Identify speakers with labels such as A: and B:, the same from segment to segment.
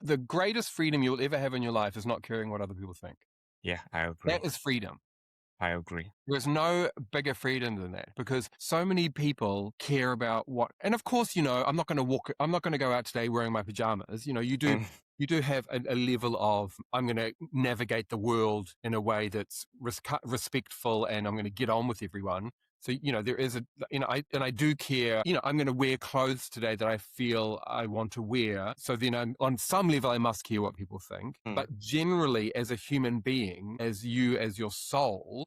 A: The greatest freedom you'll ever have in your life is not caring what other people think.
B: Yeah, I agree.
A: That is freedom.
B: I agree.
A: There's no bigger freedom than that because so many people care about what, and of course, I'm not going to I'm not going to go out today wearing my pajamas.
B: Mm,
A: you do have a level of, I'm going to navigate the world in a way that's respectful and I'm going to get on with everyone. So, there is I do care, I'm going to wear clothes today that I feel I want to wear. So then on some level, I must care what people think.
B: mm.
A: But generally, as a human being, as your soul,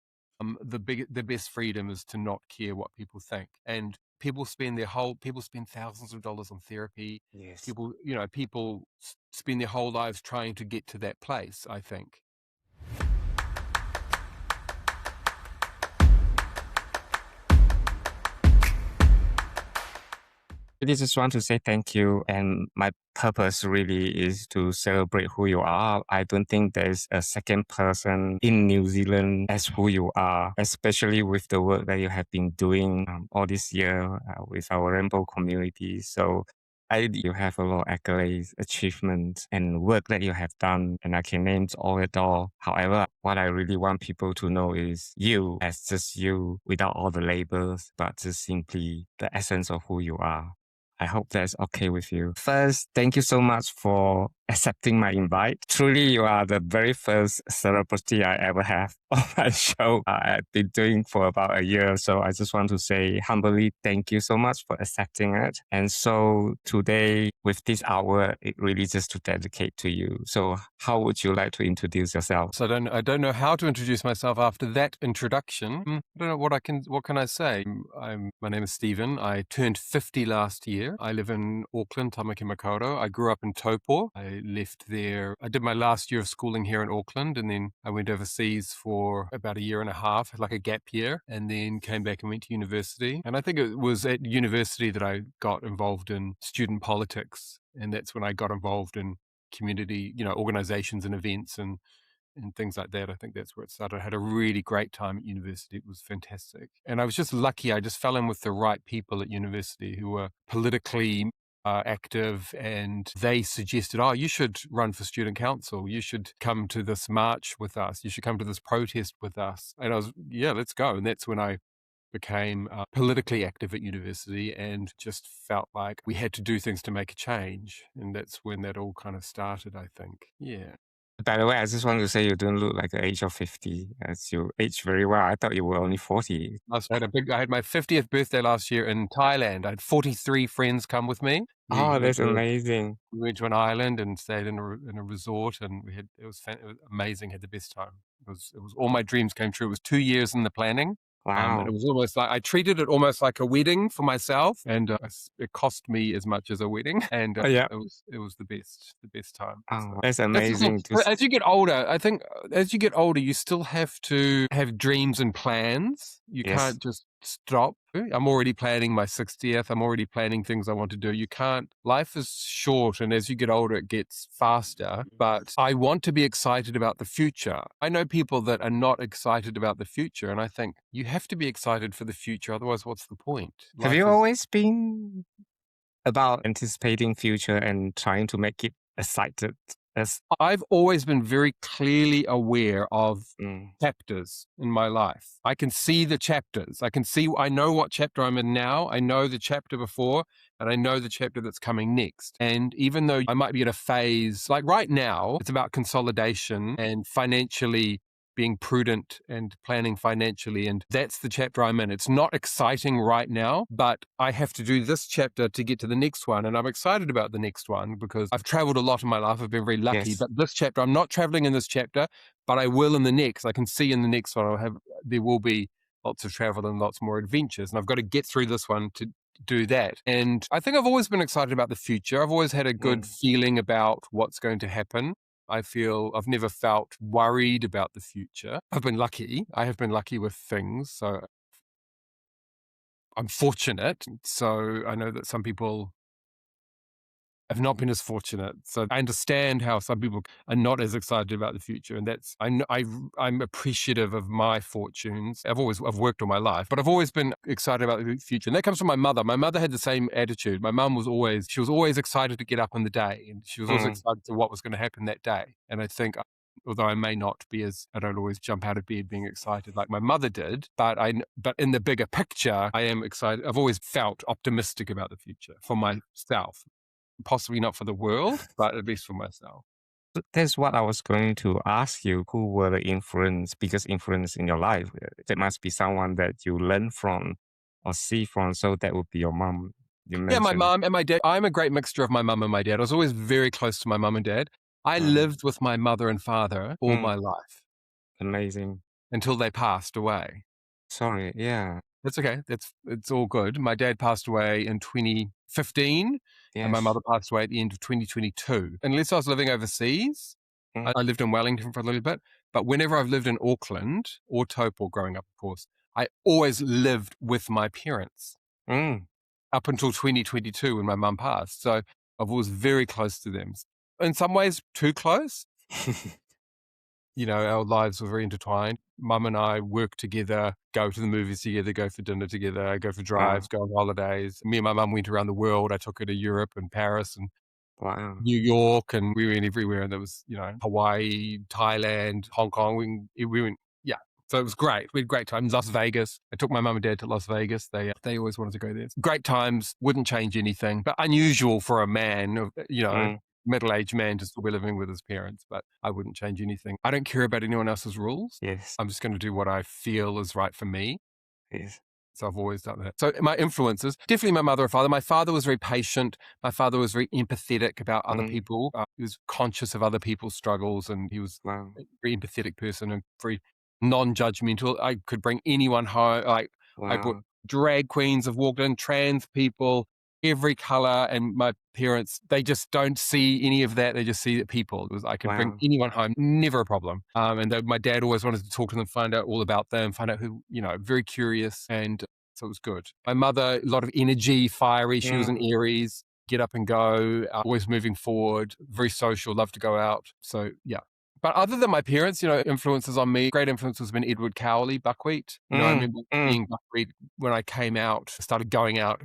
A: the best freedom is to not care what people think. And people spend thousands of dollars on therapy.
B: Yes.
A: People spend their whole lives trying to get to that place, I think.
B: Really just want to say thank you. And my purpose really is to celebrate who you are. I don't think there's a second person in New Zealand as who you are, especially with the work that you have been doing all this year with our rainbow community. So you have a lot of accolades, achievements, and work that you have done, and I can name all it all. However, what I really want people to know is you as just you without all the labels, but just simply the essence of who you are. I hope that's okay with you. First, thank you so much for accepting my invite. Truly, you are the very first celebrity I ever have on my show. I've been doing for about a year, so I just want to say humbly thank you so much for accepting it. And so today, with this hour, it really just to dedicate to you. So how would you like to introduce yourself?
A: So I don't know how to introduce myself after that introduction. I don't know what can I say. My name is Steven. I turned 50 last year. I live in Auckland, Tamaki Makaurau. I grew up in Taupō. I left there. I did my last year of schooling here in Auckland, and then I went overseas for about a year and a half, like a gap year, and then came back and went to university. And I think it was at university that I got involved in student politics, and that's when I got involved in community, organizations and events and things like that. I think that's where it started. I had a really great time at university. It was fantastic. And I was just lucky. I just fell in with the right people at university who were politically active, and they suggested, oh, you should run for student council. You should come to this march with us. You should come to this protest with us. And I was, yeah, let's go. And that's when I became politically active at university and just felt like we had to do things to make a change. And that's when that all kind of started, I think. Yeah.
B: By the way, I just want to say you don't look like the age of 50 as you age very well. I thought you were only 40.
A: I had my 50th birthday last year in Thailand. I had 43 friends come with me.
B: Oh, that's amazing.
A: We went to an island and stayed in a resort, and it was amazing. Had the best time. It was all my dreams came true. It was 2 years in the planning. And it
B: Wow.
A: was almost like I treated it almost like a wedding for myself, and it cost me as much as a wedding, and
B: Oh, yeah.
A: it was the best time. So
B: Oh, that's
A: that's the thing.
B: amazing to
A: As you get older, I think as you get older, you still have to have dreams and plans. You
B: yes.
A: can't just stop. I'm already planning my 60th. I'm already planning things I want to do. You can't. Life is short, and as you get older, it gets faster. But I want to be excited about the future. I know people that are not excited about the future, and I think you have to be excited for the future. Otherwise, what's the point?
B: Have you
A: Life is.
B: always been about anticipating future and trying to make it excited as
A: I've always been very clearly aware of
B: mm,
A: chapters in my life. I can see the chapters. I know what chapter I'm in now. I know the chapter before, and I know the chapter that's coming next. And even though I might be at a phase, like right now, it's about consolidation and financially being prudent and planning financially. And that's the chapter I'm in. It's not exciting right now, but I have to do this chapter to get to the next one. And I'm excited about the next one because I've traveled a lot in my life. I've been very lucky.
B: yes.
A: But this chapter, I'm not traveling in this chapter, but I will in the next. I can see in the next one, there will be lots of travel and lots more adventures. And I've got to get through this one to do that. And I think I've always been excited about the future. I've always had a good
B: Mm.
A: feeling about what's going to happen. I feel I've never felt worried about the future. I've been lucky. I have been lucky with things. So I'm fortunate. So I know that some people I've not been as fortunate. So I understand how some people are not as excited about the future. And that's, I'm appreciative of my fortunes. I've worked all my life, but I've always been excited about the future. And that comes from my mother. My mother had the same attitude. My mum she was always excited to get up in the day, and she was always
B: Mm,
A: excited to what was going to happen that day. And I think, although I may not be I don't always jump out of bed being excited like my mother did, but in the bigger picture, I am excited. I've always felt optimistic about the future for myself. Possibly not for the world, but at least for myself.
B: that's what I was going to ask you. Who were the biggest influence in your life? There must be someone that you learn from or see from. So that would be your mom. You
A: Yeah, my
B: mentioned.
A: mom and my dad. I'm a great mixture of my mum and my dad. I was always very close to my mum and dad. I
B: Wow.
A: lived with my mother and father all
B: Mm,
A: my life
B: amazing.
A: until they passed away.
B: Sorry. Yeah.
A: That's okay. It's all good. My dad passed away in 2015, and my
B: Yes.
A: mother passed away at the end of 2022. Unless I was living overseas,
B: Mm,
A: I lived in Wellington for a little bit. But whenever I've lived in Auckland or Taupō growing up, of course, I always lived with my parents
B: mm.
A: up until 2022 when my mum passed. So I was very close to them. In some ways, too close. You know, our lives were very intertwined. Mum and I work together, go to the movies together, go for dinner together, go for drives,
B: Wow.
A: go on holidays. Me and my mum went around the world. I took her to Europe and Paris and
B: Wow.
A: New York, and we went everywhere. And there was, Hawaii, Thailand, Hong Kong. We went, yeah. So it was great. We had great times. Las Vegas. I took my mum and dad to Las Vegas. They always wanted to go there. Great times. Wouldn't change anything, but unusual for a man,
B: Mm,
A: middle-aged man to still be living with his parents. But I wouldn't change anything. I don't care about anyone else's rules.
B: yes.
A: I'm just going to do what I feel is right for me.
B: Yes.
A: So I've always done that. So my influences, definitely my mother and father. My father was very patient. My father was very empathetic about other
B: Mm,
A: people. He was conscious of other people's struggles, and he was
B: wow.
A: a very empathetic person and very non-judgmental. I could bring anyone home. Like I brought
B: Wow.
A: drag queens have walked in, trans people, every color, and my parents, they just don't see any of that. They just see the people. I can bring
B: Wow.
A: anyone home, never a problem. My dad always wanted to talk to them, find out all about them, find out who, very curious, and so it was good. My mother, a lot of energy, fiery. She was an
B: Mm,
A: Aries, get up and go, always moving forward, very social, love to go out. So yeah. But other than my parents, influences on me, great influence has been Edward Cowley, Buckwheat. I
B: mm,
A: remember
B: mm,
A: being Buckwheat when I came out, started going out,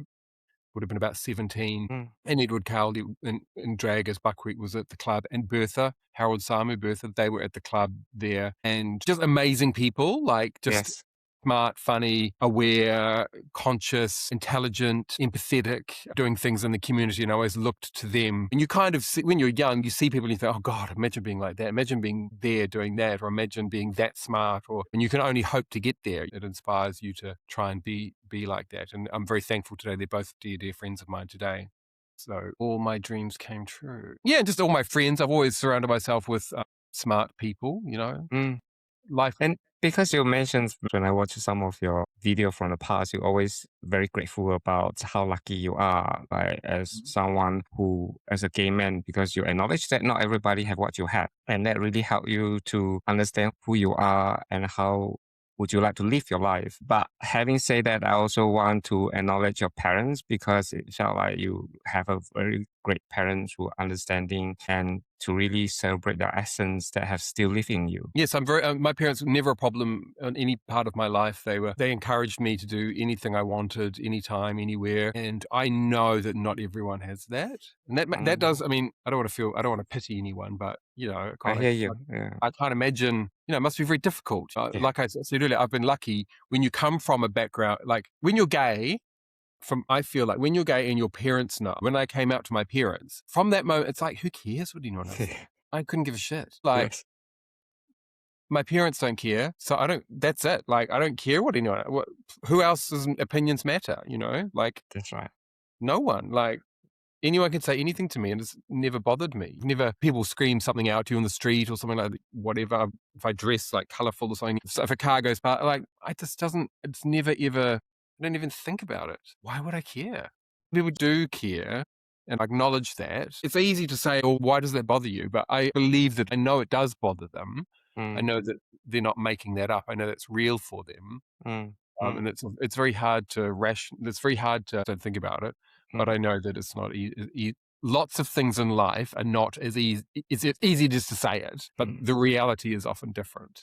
A: would have been about 17.
B: mm.
A: And Edward Cowley in drag as Buckwheat was at the club. And Bertha, Harold Samu, Bertha, they were at the club there. And just amazing people, like just
B: Yes.
A: smart, funny, aware, conscious, intelligent, empathetic, doing things in the community. And I always looked to them. And you kind of see, when you're young, you see people and you think, oh God, imagine being like that. Imagine being there doing that, or imagine being that smart. And you can only hope to get there. It inspires you to try and be like that. And I'm very thankful today. They're both dear, dear friends of mine today. So all my dreams came true. Yeah, just all my friends. I've always surrounded myself with smart people,
B: Mm.
A: life.
B: And because you mentioned when I watch some of your video from the past, you're always very grateful about how lucky you are, like as someone who, as a gay man, because you acknowledge that not everybody have what you have, and that really helped you to understand who you are and how would you like to live your life. But having said that, I also want to acknowledge your parents because it felt like you have a very great parents who are understanding and to really celebrate the essence that have still lived in you.
A: Yes, I'm very. My parents were never a problem in any part of my life. They encouraged me to do anything I wanted, anytime, anywhere. And I know that not everyone has that. And that
B: Mm,
A: does. I mean, I don't want to pity anyone, but
B: I hear you. Yeah.
A: I can't imagine. It must be very difficult.
B: Yeah.
A: Like I said earlier, I've been lucky when you come from a background like when you're gay. I feel like when you're gay and your parents know. When I came out to my parents, from that moment, it's like, who cares what anyone else thinks? I couldn't give a shit. Like
B: Yes,
A: my parents don't care, so I don't. That's it. Like I don't care who else's opinions matter. Like
B: that's right.
A: no one. Like anyone can say anything to me, and it's never bothered me. Never people scream something out to you on the street or something like that, whatever. If I dress like colorful or something, so if a car goes past, like I just doesn't. It's never ever. I don't even think about it. Why would I care? People do care. And I acknowledge that. It's easy to say, "Oh, why does that bother you?" But I believe that I know it does bother them. I
B: Mm,
A: know that they're not making that up. I know that's real for them,
B: mm,
A: and
B: mm,
A: it's very hard to it's very hard to don't think about it. But
B: mm.
A: I know that it's not lots of things in life are not as easy. It's easy just to say it, but the reality is often different.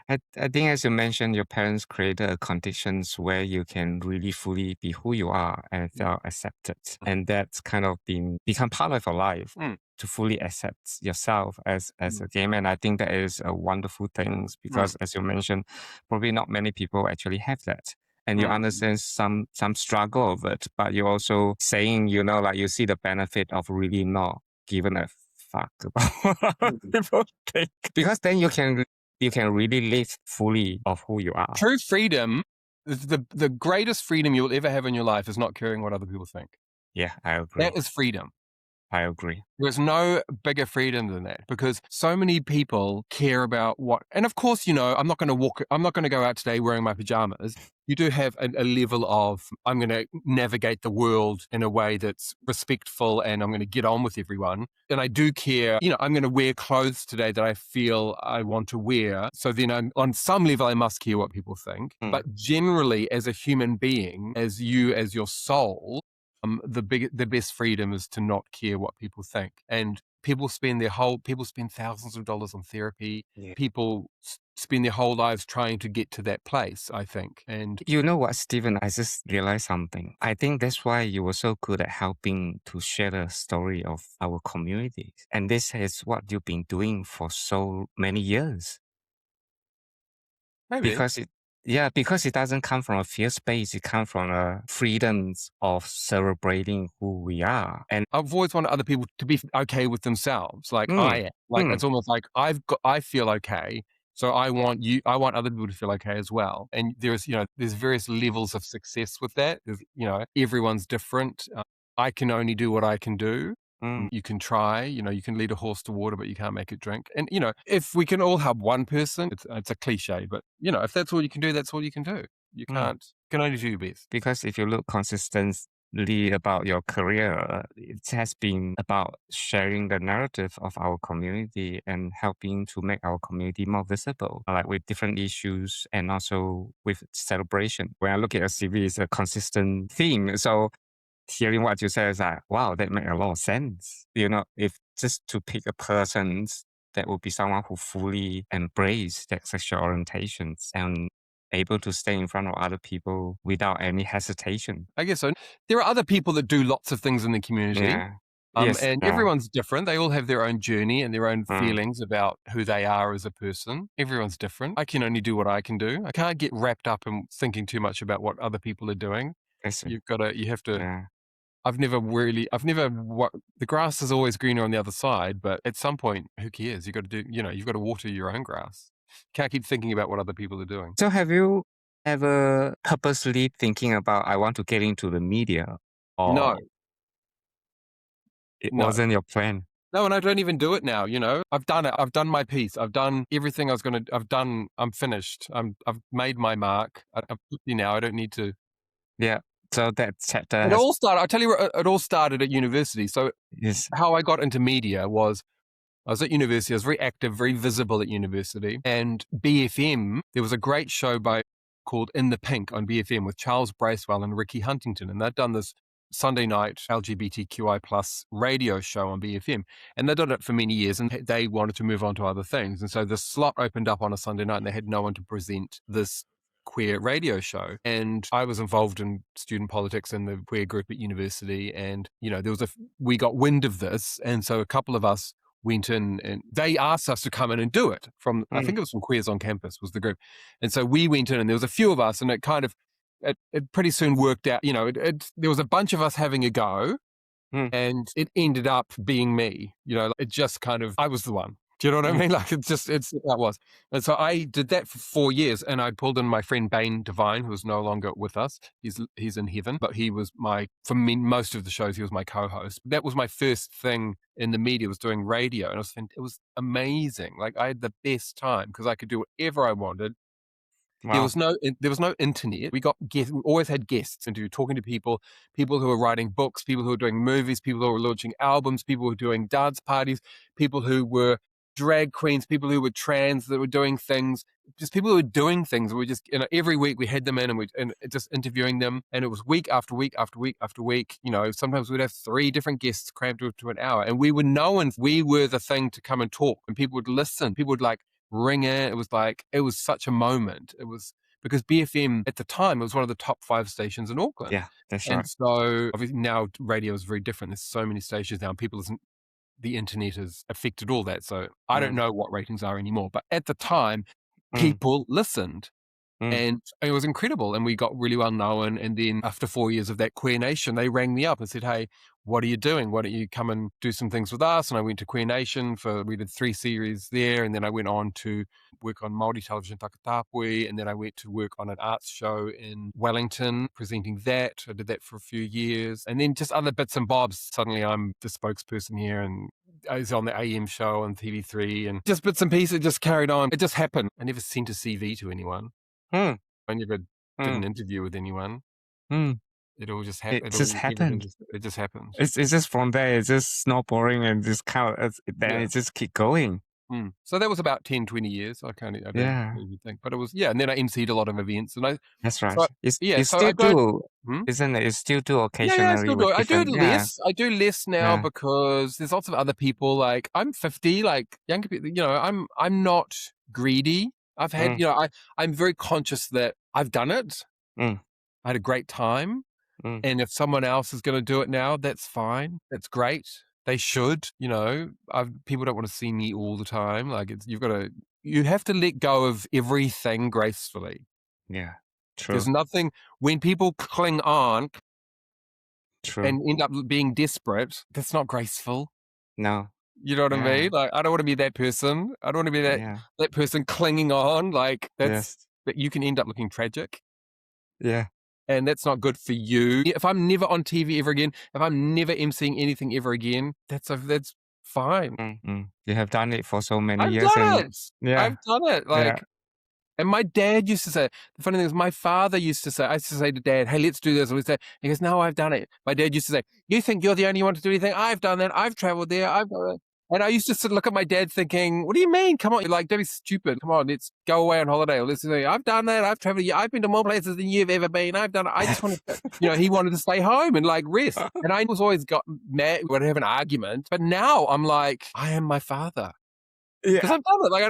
B: I think, as you mentioned, your parents created conditions where you can really fully be who you are and feel accepted. And that's kind of become part of your life to fully accept yourself as a gay man. I think that is a wonderful thing because, as you mentioned, probably not many people actually have that. And you understand some struggle of it, but you're also saying, like you see the benefit of really not giving a fuck about what other people think. Because then you can really live fully of who you are.
A: True freedom, the greatest freedom you'll ever have in your life is not caring what other people think.
B: Yeah, I agree.
A: That is freedom.
B: I agree.
A: There's no bigger freedom than that because so many people care about what, and of course, I'm not going to go out today wearing my pajamas. You do have a level of, I'm going to navigate the world in a way that's respectful and I'm going to get on with everyone. And I do care, I'm going to wear clothes today that I feel I want to wear. So then on some level, I must care what people think. But generally, as a human being, as your soul, the best freedom is to not care what people think. And people spend thousands of dollars on therapy.
B: Yeah.
A: People spend their whole lives trying to get to that place, I think. And
B: you know what, Stephen, I just realized something. I think that's why you were so good at helping to share the story of our communities. And this is what you've been doing for so many years.
A: maybe
B: Because it doesn't come from a fear space. It comes from a freedoms of celebrating who we are. And
A: I've always wanted other people to be okay with themselves, like I am. Like it's almost like I feel okay, so I want other people to feel okay as well. And there's various levels of success with that. There's, everyone's different. I can only do what I can do. You can try, you can lead a horse to water, but you can't make it drink. And, if we can all help one person, it's a cliche, but, if that's all you can do, that's all you can do. You can only do your best.
B: Because if you look consistently about your career, it has been about sharing the narrative of our community and helping to make our community more visible, like with different issues and also with celebration. When I look at your CV, it's a consistent theme. So hearing what you say is like, wow, that makes a lot of sense. If just to pick a person, that would be someone who fully embrace their sexual orientations and able to stay in front of other people without any hesitation.
A: I guess so. There are other people that do lots of things in the community.
B: Yeah. Yes.
A: And everyone's different. They all have their own journey and their own feelings about who they are as a person. Everyone's different. I can only do what I can do. I can't get wrapped up in thinking too much about what other people are doing. You have to.
B: Yeah.
A: The grass is always greener on the other side, but at some point, who cares? You've got to water your own grass. Can't keep thinking about what other people are doing.
B: So have you ever purposely thinking about, I want to get into the media? Or
A: No.
B: It wasn't your plan?
A: No, and I don't even do it now, I've done it. I've done my piece. I've done everything I'm finished. I've made my mark. I'm 50 now. I don't need to.
B: Yeah. So that chapter
A: I'll tell you, it all started at university. So
B: yes.
A: How I got into media was, I was at university. I was very active, very visible at university. And BFM, there was a great show called In the Pink on BFM with Charles Bracewell and Ricky Huntington. And they'd done this Sunday night LGBTQI plus radio show on BFM. And they'd done it for many years and they wanted to move on to other things. And so the slot opened up on a Sunday night and they had no one to present this queer radio show. And I was involved in student politics in the queer group at university. And, we got wind of this. And so a couple of us went in and they asked us to come in and do it I think it was from Queers on Campus was the group. And so we went in and there was a few of us and it kind of, it pretty soon worked out, there was a bunch of us having a go and it ended up being me, it just kind of, I was the one. Do you know what I mean? Like that was. And so I did that for 4 years and I pulled in my friend Bain Devine, who is no longer with us. He's in heaven, but he was for me, most of the shows, he was my co-host. That was my first thing in the media, was doing radio. And it was amazing. Like I had the best time because I could do whatever I wanted. Wow. There was no internet. We always had guests and talking to people who were writing books, people who were doing movies, people who were launching albums, people who were doing dance parties, people who were drag queens, people who were trans that were doing things, just people who were doing things. We just, every week we had them in and just interviewing them. And it was week after week after week after week. Sometimes we'd have 3 different guests crammed to an hour, and we were known, we were the thing to come and talk, and people would listen. People would like ring in. It was such a moment. It was because BFM at the time was one of the top 5 stations in Auckland.
B: Yeah, that's
A: And
B: right.
A: so obviously now radio is very different. There's so many stations now, and people listen. The internet has affected all that. So I don't
B: Mm,
A: know what ratings are anymore. But at the time,
B: mm,
A: people listened.
B: mm,
A: And it was incredible. And we got really well known. And then after 4 years of that Queer Nation, they rang me up and said, "Hey, what are you doing? Why don't you come and do some things with us?" And I went to Queer Nation we did 3 series there. And then I went on to work on Māori television, Taupō. And then I went to work on an arts show in Wellington, presenting that. I did that for a few years. And then just other bits and bobs. Suddenly I'm the spokesperson here, and I was on the AM show on TV3, and just bits and pieces just carried on. It just happened. I never sent a CV to anyone.
B: mm,
A: I never did an
B: mm,
A: interview with anyone.
B: mm.
A: It all just
B: It
A: happened.
B: just happened.
A: It just happened.
B: It's just from there, it's just not boring and just then
A: Yeah.
B: it just keep going.
A: So that was about 10, 20 years. I don't
B: Yeah,
A: even think, but it was, yeah. And then I emceed a lot of events, and
B: that's right.
A: so I,
B: You
A: so I
B: still
A: go,
B: do,
A: hmm?
B: isn't it? You still do
A: Yeah, I
B: occasionally
A: still do
B: with
A: it. I do it
B: different, yeah,
A: less. I do less now
B: yeah,
A: because there's lots of other people. Like I'm 50, like younger people. I'm not greedy. I've had,
B: mm,
A: I'm very conscious that I've done it.
B: mm,
A: I had a great time.
B: mm,
A: And if someone else is going to do it now, that's fine. That's great. They should, people don't want to see me all the time. Like you have to let go of everything gracefully.
B: yeah,
A: There's
B: true,
A: nothing, when people cling on
B: true.
A: and end up being desperate, that's not graceful.
B: No,
A: You know what I
B: yeah,
A: mean? Like, I don't want to be that person. I don't want to be
B: yeah,
A: that person clinging on. Like
B: yes,
A: that you can end up looking tragic.
B: yeah.
A: And that's not good for you. If I'm never on TV ever again, if I'm never emceeing anything ever again, that's fine.
B: Mm, mm. You have done it for so many
A: I've
B: years
A: done
B: and
A: it.
B: yeah,
A: I've done it.
B: yeah.
A: Like, and my dad used to say, the funny thing is, my father used to say, I used to say to Dad, "Hey, let's do this." And we say, he goes, "No, I've done it." My dad used to say, "You think you're the only one to do anything? I've done that. I've traveled there. I've done it." And I used to sort of look at my dad thinking, "What do you mean? Come on, you're like, don't be stupid. Come on, let's go away on holiday." Or let's say, "I've done that. I've traveled. I've been to more places than you've ever been. I've done it." I just wanted to, he wanted to stay home and like rest. And I was always got mad. We'd have an argument. But now I'm like, I am my father. Because
B: Yeah.
A: I've done it. Like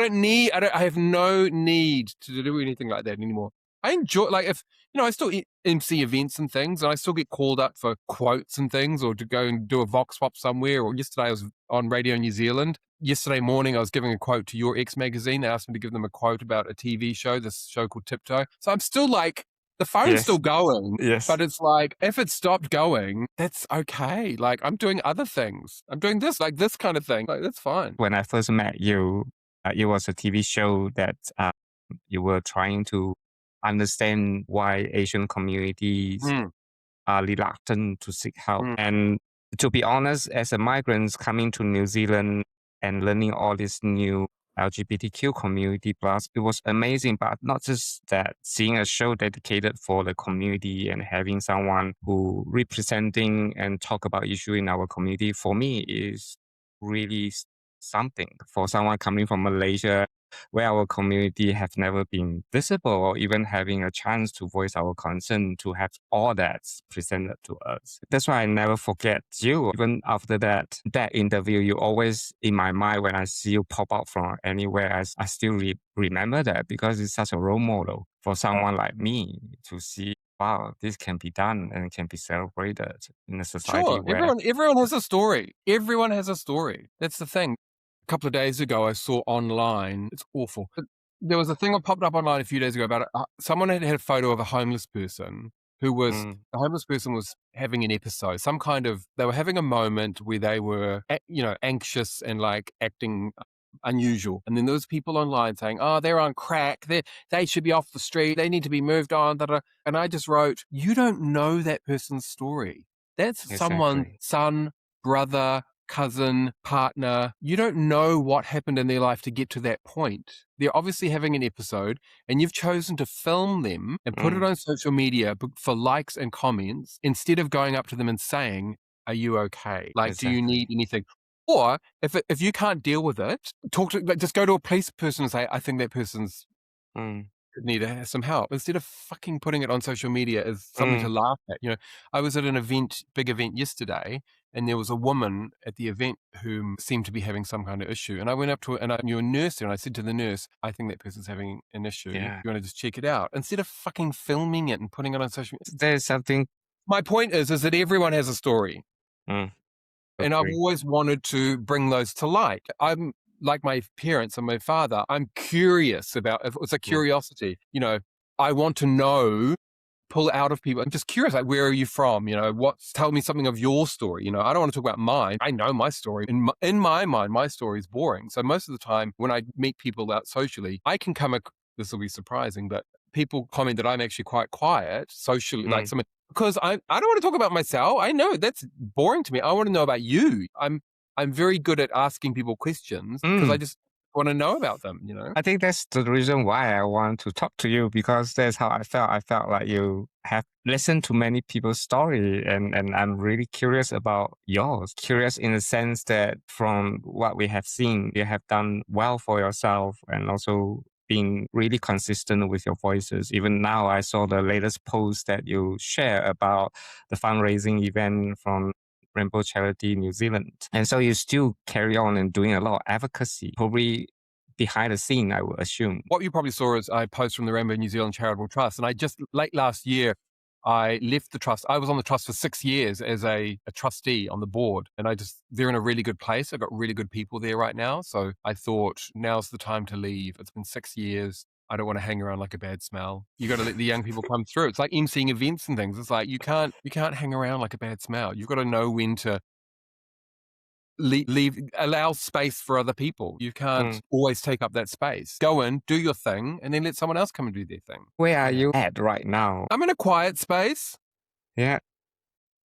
A: I have no need to do anything like that anymore. I enjoy, like, if, I still MC events and things, and I still get called up for quotes and things, or to go and do a Vox Pop somewhere. Or yesterday I was on Radio New Zealand. Yesterday morning I was giving a quote to Your Ex magazine. They asked me to give them a quote about a TV show, this show called Tiptoe. So I'm still like, the phone's
B: Yes,
A: still going,
B: yes.
A: but it's like, if it stopped going, that's okay. Like, I'm doing other things. I'm doing this, like this kind of thing. Like, that's fine.
B: When I first met you, it was a TV show that you were trying to understand why Asian communities
A: Mm,
B: are reluctant to seek help.
A: mm,
B: And to be honest, as a migrant coming to New Zealand and learning all this new LGBTQ community plus, it was amazing. But not just that, seeing a show dedicated for the community and having someone who representing and talk about issue in our community, for me is really something. For someone coming from Malaysia, where our community have never been visible or even having a chance to voice our concern, to have all that presented to us. That's why I never forget you. Even after that interview, you always in my mind when I see you pop out from anywhere, I still remember that because it's such a role model for someone like me to see, wow, this can be done and can be celebrated in a society
A: Sure.
B: where
A: Everyone has a story. Everyone has a story. That's the thing. A couple of days ago, I saw online, it's awful. But there was a thing that popped up online a few days ago about someone had a photo of a homeless person
B: mm,
A: the homeless person was having an episode, they were having a moment where they were, anxious and like acting unusual. And then there was people online saying, "Oh, they're on crack. They should be off the street. They need to be moved on." Da, da. And I just wrote, you don't know that person's story. That's someone's
B: exactly.
A: son, brother, cousin, partner. You don't know what happened in their life to get to that point. They're obviously having an episode, and you've chosen to film them and put it
B: Mm,
A: on social media for likes and comments instead of going up to them and saying, "Are you okay? Like, do you
B: exactly.
A: need anything?" Or if you can't deal with it, talk to, like, just go to a police person and say, I think that person's
B: Mm,
A: need some help, instead of fucking putting it on social media as something to
B: mm,
A: laugh at. I was at an event, big event yesterday, and there was a woman at the event who seemed to be having some kind of issue. And I went up to her, and I knew a nurse there, and I said to the nurse, I think that person's having an issue.
B: yeah.
A: You want to just check it out? Instead of fucking filming it and putting it on social media.
B: There's something.
A: My point is that everyone has a story.
B: Mm,
A: And I've
B: agree.
A: always wanted to bring those to light. I'm like my parents and my father, I'm curious about, it's a
B: Mm,
A: curiosity, I want to know, pull out of people. I'm just curious, like, where are you from? Tell me something of your story. I don't want to talk about mine. I know my story. In my mind, my story is boring. So most of the time when I meet people out socially, I can this will be surprising, but people comment that I'm actually quite quiet socially, like
B: mm,
A: some, because I don't want to talk about myself. I know that's boring to me. I want to know about you. I'm very good at asking people questions because I
B: mm.
A: just want to know about them,
B: I think that's the reason why I want to talk to you, because that's how I felt. I felt like you have listened to many people's story, and I'm really curious about yours. Curious in the sense that from what we have seen, you have done well for yourself and also being really consistent with your voices. Even now, I saw the latest post that you share about the fundraising event from Rainbow Charity New Zealand. And so you still carry on and doing a lot of advocacy, probably behind the scene, I would assume.
A: What you probably saw is I post from the Rainbow New Zealand Charitable Trust. And I just, late last year, I left the trust. I was on the trust for 6 years as a trustee on the board. And they're in a really good place. I've got really good people there right now. So I thought, now's the time to leave. It's been 6 years. I don't want to hang around like a bad smell. You got to let the young people come through. It's like emceeing events and things. It's like, you can't hang around like a bad smell. You've got to know when to allow space for other people. You can't
B: Mm.
A: always take up that space. Go in, do your thing, and then let someone else come and do their thing.
B: Where are
A: Yeah.
B: you at right now?
A: I'm in a quiet space.
B: Yeah.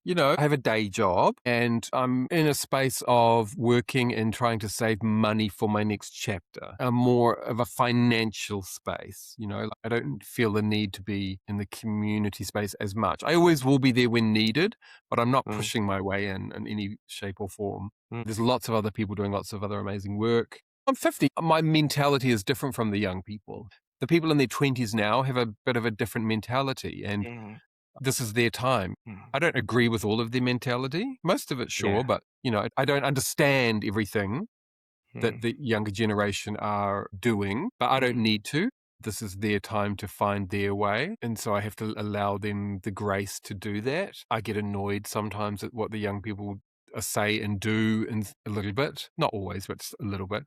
A: I have a day job, and I'm in a space of working and trying to save money for my next chapter. I'm more of a financial space. I don't feel the need to be in the community space as much. I always will be there when needed, but I'm not
B: Mm,
A: pushing my way in any shape or form.
B: mm,
A: There's lots of other people doing lots of other amazing work. I'm 50. My mentality is different from the young people. The people in their 20s now have a bit of a different mentality, and
B: mm,
A: this is their time.
B: mm.
A: I don't agree with all of their mentality, most of it, sure,
B: Yeah.
A: but I don't understand everything that
B: Mm,
A: the younger generation are doing, but I don't
B: mm,
A: need to. This is their time to find their way. And so I have to allow them the grace to do that. I get annoyed sometimes at what the young people say and do, and a little bit, not always, but just a little bit.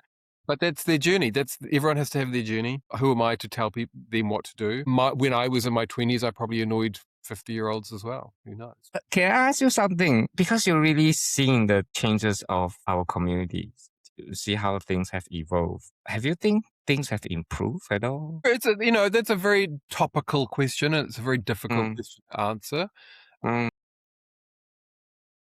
A: But that's their journey. Everyone has to have their journey. Who am I to tell them what to do? When I was in my 20s, I probably annoyed 50-year-olds as well. Who knows?
B: Can I ask you something? Because you're really seeing the changes of our communities, to see how things have evolved. Have you think things have improved at all?
A: That's a very topical question, and it's a very difficult
B: Mm,
A: question to answer.
B: mm,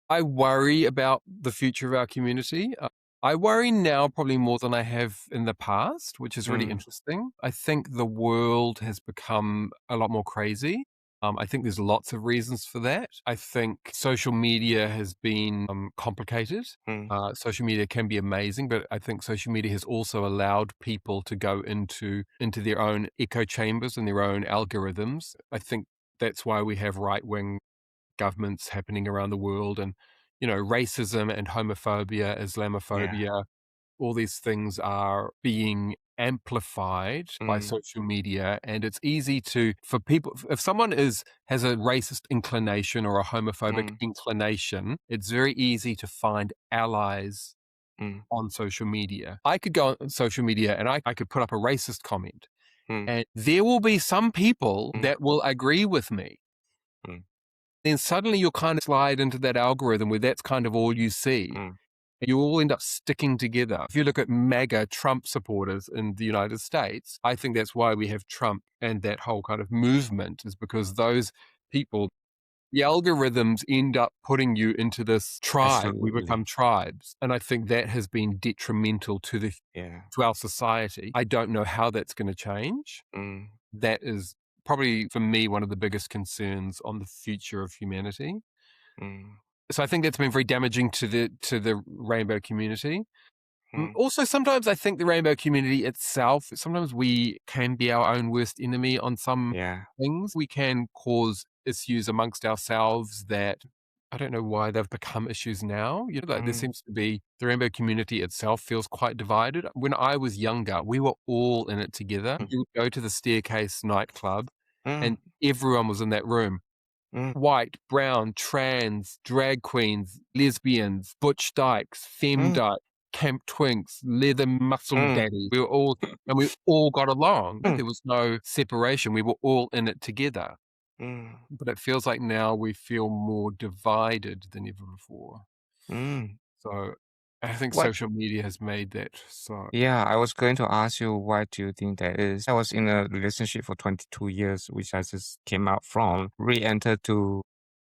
A: I worry about the future of our community. I worry now probably more than I have in the past, which is really
B: mm,
A: interesting. I think the world has become a lot more crazy. I think there's lots of reasons for that. I think social media has been complicated.
B: mm,
A: Social media can be amazing, but I think social media has also allowed people to go into their own echo chambers and their own algorithms. I think that's why we have right wing governments happening around the world, and racism and homophobia,
B: yeah.
A: Islamophobia, all these things are being amplified by
B: Mm,
A: social media. And it's easy for people, if someone has a racist inclination or a homophobic
B: mm,
A: inclination, it's very easy to find allies
B: mm,
A: on social media. I could go on social media and I could put up a racist comment,
B: mm,
A: and there will be some people
B: mm,
A: that will agree with me.
B: mm,
A: Then suddenly you'll kind of slide into that algorithm where that's kind of all you see.
B: mm,
A: And you all end up sticking together. If you look at MAGA Trump supporters in the United States, I think that's why we have Trump and that whole kind of movement, is because those people, the algorithms end up putting you into this tribe. We become
B: absolutely.
A: tribes. And I think that has been detrimental
B: Yeah.
A: to our society. I don't know how that's going to change.
B: Mm,
A: That is probably, for me, one of the biggest concerns on the future of humanity.
B: mm.
A: So I think that's been very damaging to the rainbow community.
B: Mm,
A: Also, sometimes I think the rainbow community itself, sometimes we can be our own worst enemy on some
B: yeah.
A: things. We can cause issues amongst ourselves that I don't know why they've become issues now. Like there
B: Mm,
A: seems to be the rainbow community itself feels quite divided. When I was younger, we were all in it together.
B: mm,
A: You would go to the Staircase nightclub
B: mm,
A: and everyone was in that room.
B: mm,
A: White, brown, trans, drag queens, lesbians, butch dykes, femme
B: mm,
A: dyke, camp twinks, leather muscle
B: mm,
A: daddies. We all got along.
B: mm,
A: There was no separation. We were all in it together.
B: mm.
A: But it feels like now we feel more divided than ever before.
B: Mm.
A: So I think
B: What
A: social media has made that so.
B: Yeah, I was going to ask you, why do you think that is? I was in a relationship for 22 years, which I just came out from, re-entered to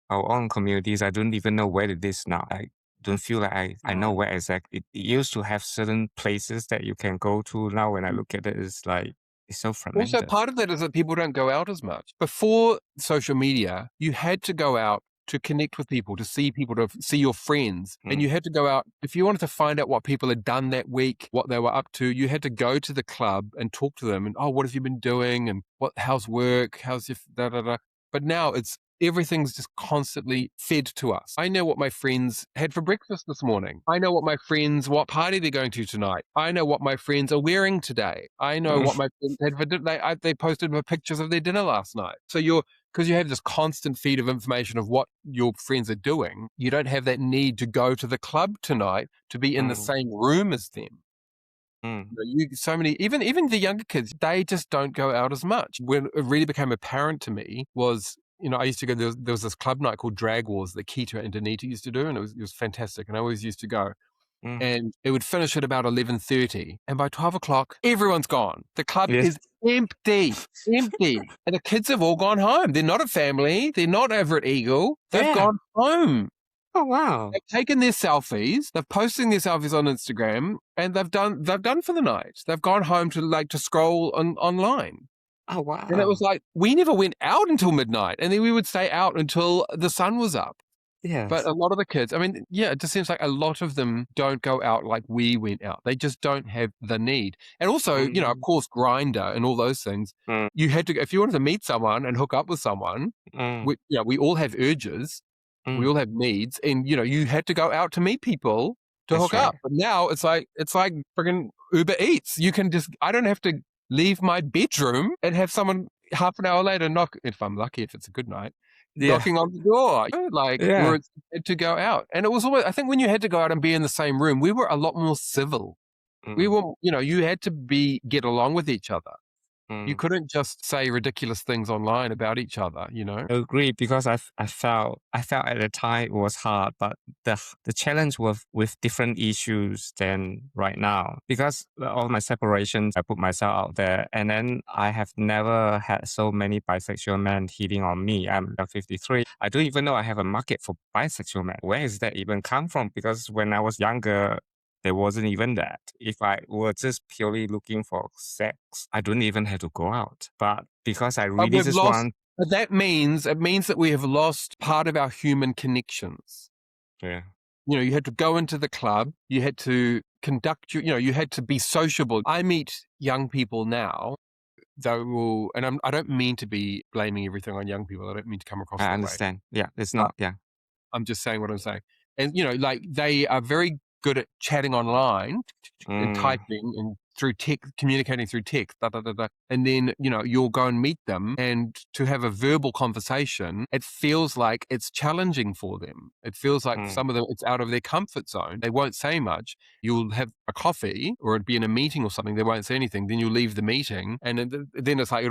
B: our own communities. I don't even know where it is now. I don't feel like I know where exactly. It used to have certain places that you can go to. Now when I look at it, it's like, it's so
A: Also,
B: fragmented.
A: part of that is that people don't go out as much. Before social media, you had to go out to connect with people, to see your friends. And you
B: Mm,
A: had to go out, if you wanted to find out what people had done that week, what they were up to, you had to go to the club and talk to them and, oh, what have you been doing? And how's work? How's your, da, da, da. But now everything's just constantly fed to us. I know what my friends had for breakfast this morning. I know what party they're going to tonight. I know what my friends are wearing today. I know what
B: mm,
A: my friends had for dinner. They posted pictures of their dinner last night. So because you have this constant feed of information of what your friends are doing, you don't have that need to go to the club tonight to be in the
B: mm,
A: same room as them.
B: mm,
A: So many, even the younger kids, they just don't go out as much. When it really became apparent to me was, I used to go. There was this club night called Drag Wars that Kita and Danita used to do, and it was fantastic. And I always used to go,
B: mm.
A: and it would finish at about 11:30, and by 12 o'clock, everyone's gone. The club
B: Yes.
A: is empty, empty, and the kids have all gone home. They're not a family. They're not over at Eagle. They've
B: Yeah.
A: gone home.
B: Oh, wow.
A: They've taken their selfies. They're posting their selfies on Instagram, and they've done for the night. They've gone home to scroll online.
B: Oh,
A: And it was
B: wow.
A: like we never went out until midnight, and then we would stay out until the sun was up. But
B: Yes.
A: a lot of the kids, I mean, yeah, it just seems like a lot of them don't go out like we went out. They just don't have the need. And also, of
B: Mm,
A: course, Grinder and all those things.
B: mm,
A: You had to, if you wanted to meet someone and hook up with someone,
B: mm.
A: we all have urges, we
B: Mm.
A: all have needs, and you had to go out to meet people to
B: That's
A: hook
B: right.
A: up. But now it's like friggin' Uber Eats. I don't have to leave my bedroom and have someone half an hour later knock, if I'm lucky, if it's a good night,
B: Yeah.
A: knocking on the door, where
B: Yeah.
A: it's to go out. And it was always, I think when you had to go out and be in the same room, we were a lot more civil. We
B: Mm,
A: were, you had to get along with each other. You
B: mm.
A: couldn't just say ridiculous things online about each other.
B: I agree because I felt at the time it was hard, but the challenge with different issues than right now because all my separations, I put myself out there, and then I have never had so many bisexual men hitting on me. I'm 53. I don't even know I have a market for bisexual men. Where is that even come from? Because when I was younger, there wasn't even that. If I were just purely looking for sex, I don't even have to go out. But because I
A: But
B: really
A: we've
B: just
A: lost,
B: want,
A: but it means that we have lost part of our human connections.
B: yeah,
A: You had to go into the club, you had to conduct you had to be sociable. I meet young people now that will, and I don't mean to be blaming everything on young people. I don't mean to come across
B: I
A: that way.
B: understand. Yeah, it's not. Yeah.
A: I'm just saying what I'm saying. And, like they are very good at chatting online and
B: Mm,
A: typing and through text, communicating through text, da, da, da, da. And then, you'll go and meet them, and to have a verbal conversation, it feels like it's challenging for them. It feels like for
B: mm,
A: some of them, it's out of their comfort zone. They won't say much. You'll have a coffee or it'd be in a meeting or something. They won't say anything. Then you leave the meeting, and then it's like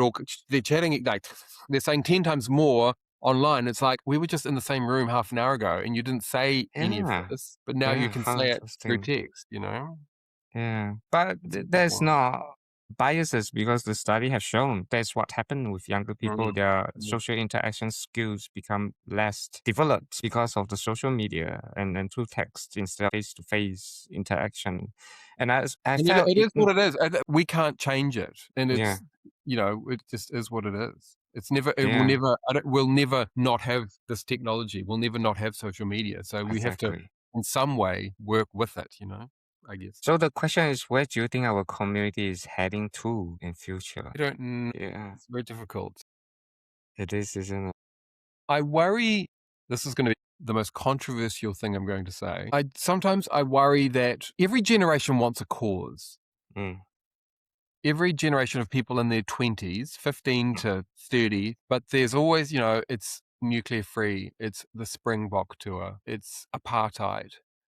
A: they're chatting, like they're saying 10 times more online. It's like we were just in the same room half an hour ago and you didn't say any of
B: yeah.
A: this, but now you
B: Yeah.
A: can
B: How
A: say it through
B: interesting.
A: text.
B: Yeah. But
A: It's a bit
B: there's
A: more.
B: not biases because the study has shown that's what happened with younger people.
A: Mm,
B: Their
A: mm.
B: social interaction skills become less developed because of the social media and through text instead of face-to-face interaction. And I
A: And
B: felt
A: it
B: it,
A: is what it is. We can't change it. And
B: yeah.
A: it just is what it is. It's never, it will
B: Yeah,
A: never, we'll never not have this technology. We'll never not have social media. So we have to,
B: exactly.
A: in some way, work with it, I guess.
B: So the question is, where do you think our community is heading to in future?
A: I don't know.
B: Yeah,
A: It's very difficult.
B: it is, isn't it?
A: I worry, this is going to be the most controversial thing I'm going to say. Sometimes I worry that every generation wants a cause.
B: Mm,
A: Every generation of people in their 20s, 15 to 30, but there's always, it's nuclear free, it's the Springbok tour, it's apartheid,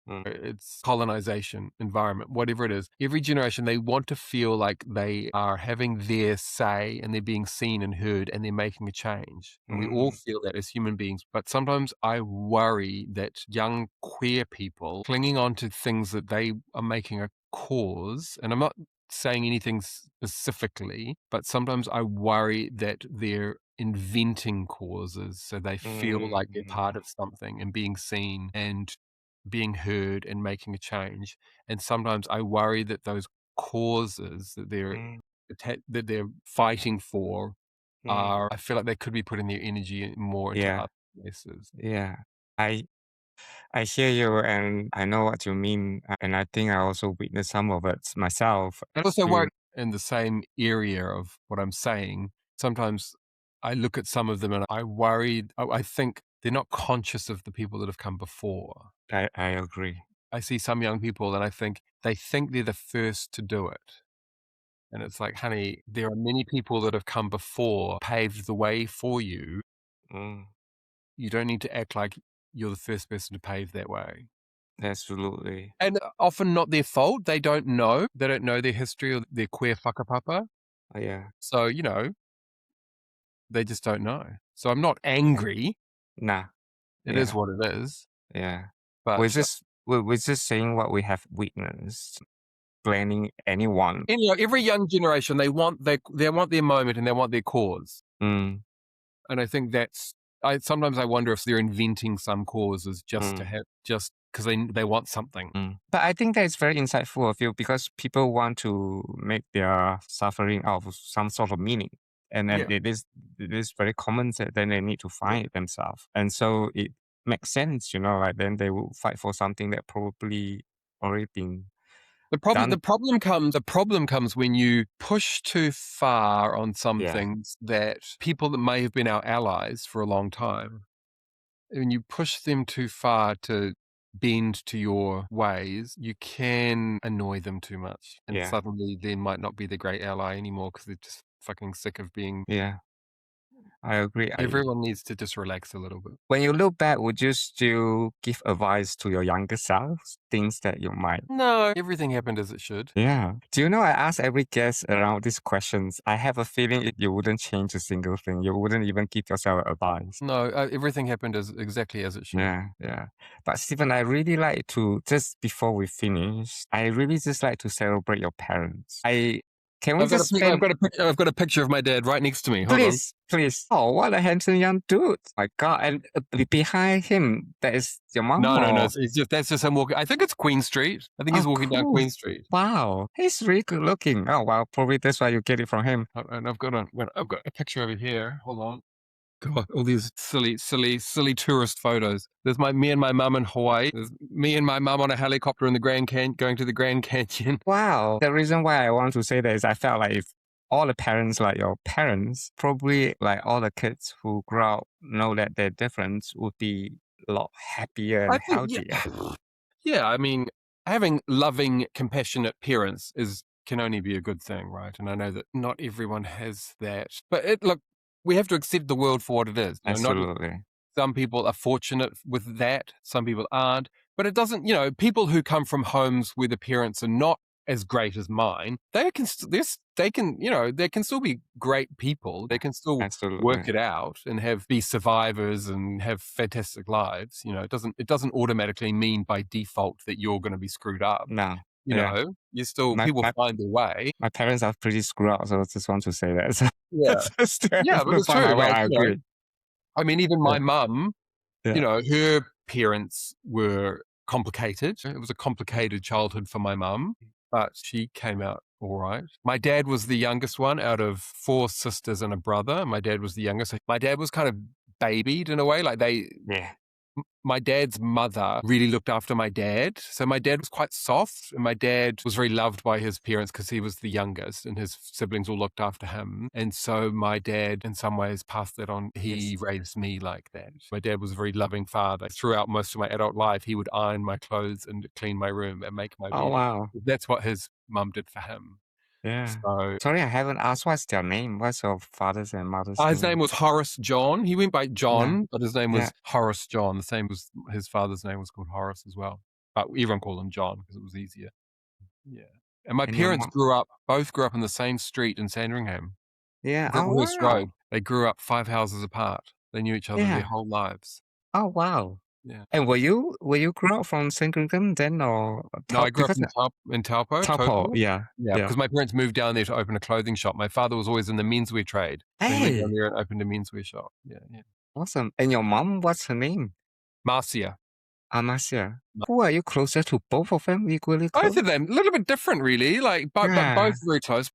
B: mm,
A: it's colonization, environment, whatever it is. Every generation, they want to feel like they are having their say and they're being seen and heard and they're making a change. And we all
B: mm,
A: feel that as human beings. But sometimes I worry that young queer people clinging on to things that they are making a cause, and I'm not saying anything specifically, but sometimes I worry that they're inventing causes so they feel like they're part
B: mm,
A: of something and being seen and being heard and making a change. And sometimes I worry that those causes that
B: mm,
A: that they're fighting for
B: mm.
A: I feel like they could be putting their energy more into
B: Yeah,
A: other places.
B: yeah. I I hear you, and I know what you mean, and I think I also witnessed some of it myself.
A: And also work in the same area of what I'm saying. Sometimes I look at some of them and I worry, I think they're not conscious of the people that have come before.
B: I agree.
A: I see some young people and I think they think they're the first to do it. And it's like, honey, there are many people that have come before, paved the way for you.
B: Mm,
A: You don't need to act like you're the first person to pave that way.
B: absolutely.
A: And often not their fault. They don't know. They don't know their history or their queer whakapapa.
B: Yeah.
A: So, they just don't know. So I'm not angry.
B: Nah.
A: It is
B: Yeah.
A: what it is.
B: Yeah.
A: But
B: We're just saying what we have witnessed, blaming anyone.
A: every young generation, they want their moment and they want their cause.
B: Mm,
A: And I think sometimes I wonder if they're inventing some causes just to
B: mm,
A: have, just because they want something.
B: mm. But I think that is very insightful of you because people want to make their suffering out of some sort of meaning. And then
A: Yeah.
B: it is very common that then they need to
A: Yeah.
B: find it themselves. And so it makes sense, like then they will fight for something that probably already been
A: The
B: done.
A: problem comes when you push too far on some
B: Yeah.
A: things that people that may have been our allies for a long time, when you push them too far to bend to your ways, you can annoy them too much. And
B: Yeah.
A: suddenly they might not be the great ally anymore because they're just fucking sick of being.
B: Yeah. I agree.
A: Everyone needs to just relax a little bit.
B: When you look back, would you still give advice to your younger self? Things that you might.
A: No, everything happened as it should.
B: Yeah. Do you know I ask every guest around these questions? I have a feeling you wouldn't change a single thing. You wouldn't even give yourself advice.
A: No, everything happened exactly as it should.
B: Yeah, yeah. But Stephen, I really like to just before we finish, I really just like to celebrate your parents. Can we just spend
A: I've got a picture of my dad right next to me. Hold on.
B: please. Oh, what a handsome young dude! My God! And behind him, that is your mom.
A: No,
B: or-
A: that's just him walking. I think it's Queen Street. I think he's
B: Oh,
A: walking down
B: cool.
A: Queen Street.
B: Wow, he's really good looking. Oh wow, probably that's why you get it from him.
A: And I've got a picture over here. Hold on. God, all these silly tourist photos. There's me and my mum in Hawaii. There's me and my mum on a helicopter in the going to the Grand Canyon.
B: Wow. The reason why I want to say that is I felt like if all the parents like your parents, probably like all the kids who grow up know that their difference would be a lot happier
A: I
B: and
A: think,
B: healthier.
A: yeah. I mean, having loving, compassionate parents can only be a good thing, right? And I know that not everyone has that, but look, we have to accept the world for what it is. Not
B: Absolutely.
A: some people are fortunate with that, some people aren't. But it doesn't, people who come from homes where the parents are not as great as mine, they can still be great people. They can still work
B: Absolutely.
A: it out and be survivors and have fantastic lives. It doesn't automatically mean by default that you're going to be screwed up.
B: No. Yeah.
A: You still
B: My,
A: people
B: my,
A: find their way.
B: my parents are pretty screwed up, so I just want to say that. So
A: Yeah,
B: just to
A: yeah, but it's
B: find
A: true.
B: my way,
A: Like
B: I agree.
A: I mean, even
B: Yeah.
A: my mum,
B: Yeah.
A: her parents were complicated. It was a complicated childhood for my mum. but she came out all right. My dad was the youngest one out of 4 sisters and a brother. My dad was the youngest. My dad was kind of babied in a way. Like
B: Yeah.
A: my dad's mother really looked after my dad. So my dad was quite soft, and my dad was very loved by his parents because he was the youngest and his siblings all looked after him. And so my dad, in some ways, passed that on. He
B: Yes.
A: raised me like that. My dad was a very loving father. Throughout most of my adult life, he would iron my clothes and clean my room and make my
B: Oh,
A: bed.
B: wow.
A: That's what his mum did for him.
B: Yeah.
A: So
B: Sorry, I haven't asked what's their name. What's your father's and mother's
A: his name
B: name?
A: was Horace John. He went by
B: Yeah.
A: John, but his name
B: Yeah.
A: was Horace John. The same was his father's name was called Horace as well. But everyone called him John because it was easier. Yeah. And my
B: And your
A: parents
B: mom?
A: both grew up in the same street in Sandringham,
B: Yeah. Oh,
A: Brooklehurst
B: wow.
A: Road. They grew up 5 houses apart. They knew each other their
B: Yeah.
A: whole lives.
B: Oh, wow.
A: Yeah.
B: And were you grew up from Sandringham then or
A: No, I grew up
B: because
A: in Taupō,
B: Taupō,
A: Tokyo.
B: yeah.
A: Yeah,
B: Yeah.
A: because my parents moved down there to open a clothing shop. My father was always in the menswear trade, so he moved down
B: Hey,
A: there and opened a menswear shop. Yeah, yeah.
B: awesome. And your mom, what's her name?
A: Marcia.
B: Amasia. Who are you closer to? Both of them equally
A: Both
B: close?
A: of them, a little bit different, really. Like, but
B: Yeah.
A: both very close.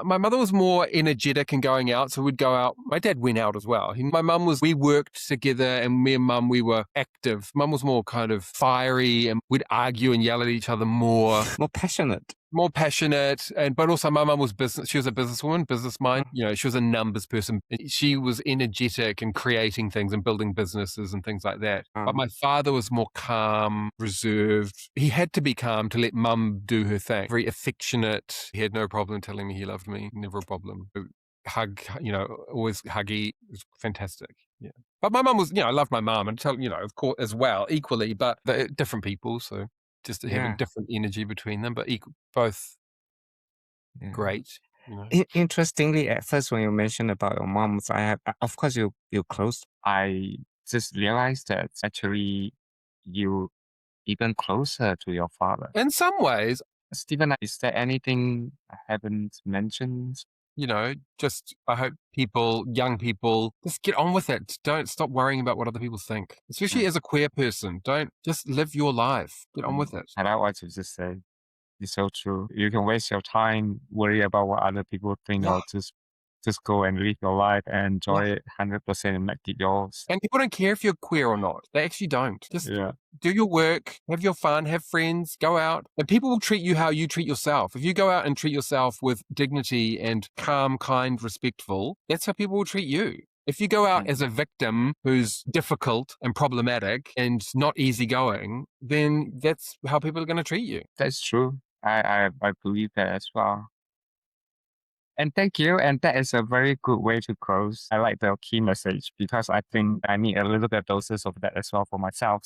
A: My mother was more energetic and going out, so we'd go out. My dad went out as well. My mum was. We worked together, and me and mum we were active. Mum was more kind of fiery, and we'd argue and yell at each other more.
B: More passionate.
A: More passionate, but also my mum was business. She was a businesswoman, business mind. You know, she was a numbers person. She was energetic and creating things and building businesses and things like that. But my father was more calm, reserved. He had to be calm to let mum do her thing. Very affectionate. He had no problem telling me he loved me. Never a problem. Hug, always huggy. It was fantastic. Yeah. But my mum was, I loved my mum and of course, as well, equally, but they're different people. So just having
B: Yeah.
A: different energy between them, but both
B: Yeah.
A: great,
B: Interestingly, at first when you mentioned about your moms, of course you close. I just realized that actually you even closer to your father.
A: In some ways,
B: Stephen, is there anything I haven't mentioned?
A: just I hope young people, just get on with it. Don't stop worrying about what other people think, especially as a queer person. Don't just live your life. Get on with it.
B: And I want to just say, it's so true. You can waste your time worry about what other people think,
A: Yeah.
B: or just go and live your life and enjoy it 100% and make it yours.
A: And people don't care if you're queer or not. They actually don't. Just
B: Yeah.
A: do your work, have your fun, have friends, go out. And people will treat you how you treat yourself. If you go out and treat yourself with dignity and calm, kind, respectful, that's how people will treat you. If you go out as a victim who's difficult and problematic and not easygoing, then that's how people are going to treat you.
B: That's true. I believe that as well. And thank you. And that is a very good way to close. I like the key message because I think I need a little bit doses of that as well for myself.